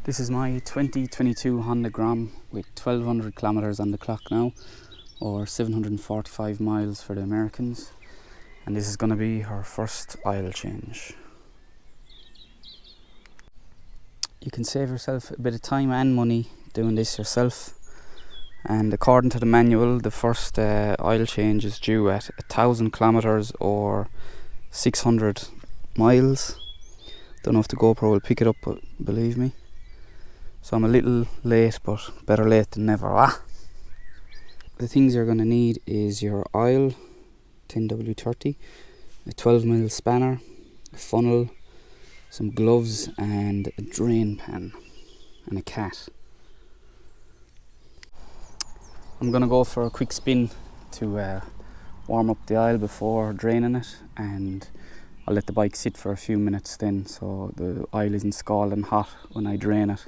This is my 2022 Honda Grom with 1200 kilometers on the clock now, or 745 miles for the Americans, and this is going to be her first oil change. You can save yourself a bit of time and money doing this yourself, and according to the manual the first oil change is due at 1000 kilometers or 600 miles. Don't know if the GoPro will pick it up, but believe me. So I'm a little late, but better late than never. The things you're going to need is your oil, 10W30, a 12mm spanner, a funnel, some gloves and a drain pan and a cat. I'm going to go for a quick spin to warm up the oil before draining it, and I'll let the bike sit for a few minutes then so the oil isn't scalding hot when I drain it.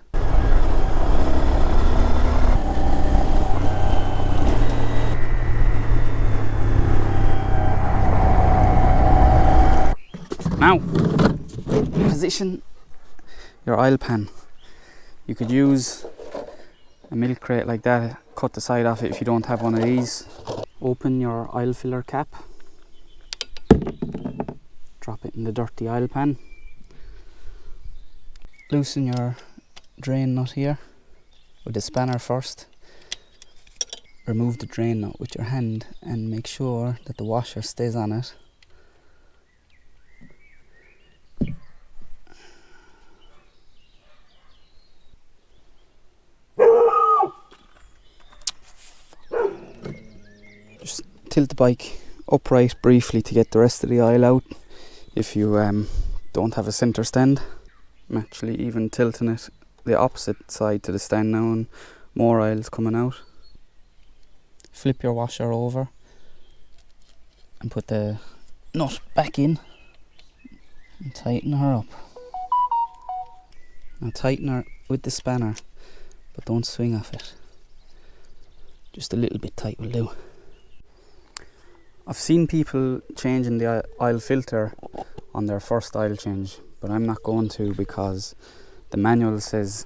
Now, position your oil pan. You could use a milk crate like that, cut the side off it if you don't have one of these. Open your oil filler cap, drop it in the dirty oil pan. Loosen your drain nut here with the spanner first. Remove the drain nut with your hand and make sure that the washer stays on it. Just tilt the bike upright briefly to get the rest of the oil out if you don't have a centre stand. I'm actually even tilting it the opposite side to the stand now and more oil is coming out. Flip your washer over and put the nut back in and tighten her up. Now tighten her with the spanner, but don't swing off it. Just a little bit tight will do. I've seen people changing the oil filter on their first oil change, but I'm not going to, because the manual says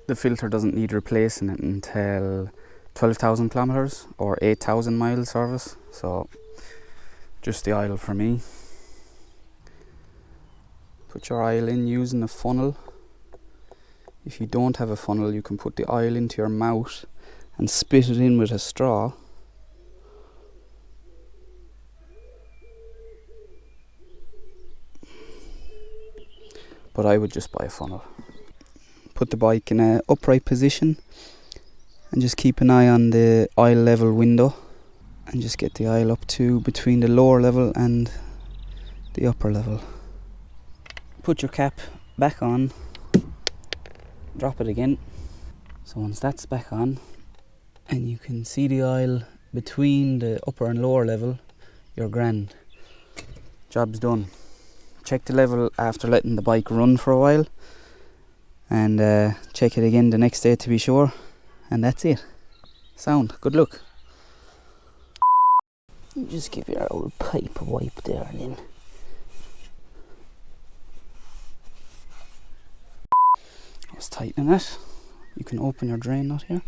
the filter doesn't need replacing it until 12,000 kilometers or 8,000 mile service. So just the oil for me. Put your oil in using a funnel. If you don't have a funnel, you can put the oil into your mouth and spit it in with a straw. But I would just buy a funnel. Put the bike in an upright position and just keep an eye on the oil level window, and just get the oil up to between the lower level and the upper level. Put your cap back on, drop it again. So once that's back on and you can see the oil between the upper and lower level, you're grand. Job's done. Check the level after letting the bike run for a while, and check it again the next day to be sure, and that's it. Sound. Good luck. Just give your old pipe a wipe there and then. I was tightening it. You can open your drain nut here.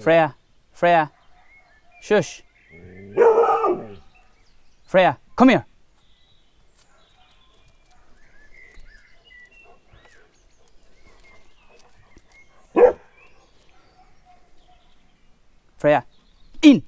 Freya, shush. Freya, come here. Freya, in.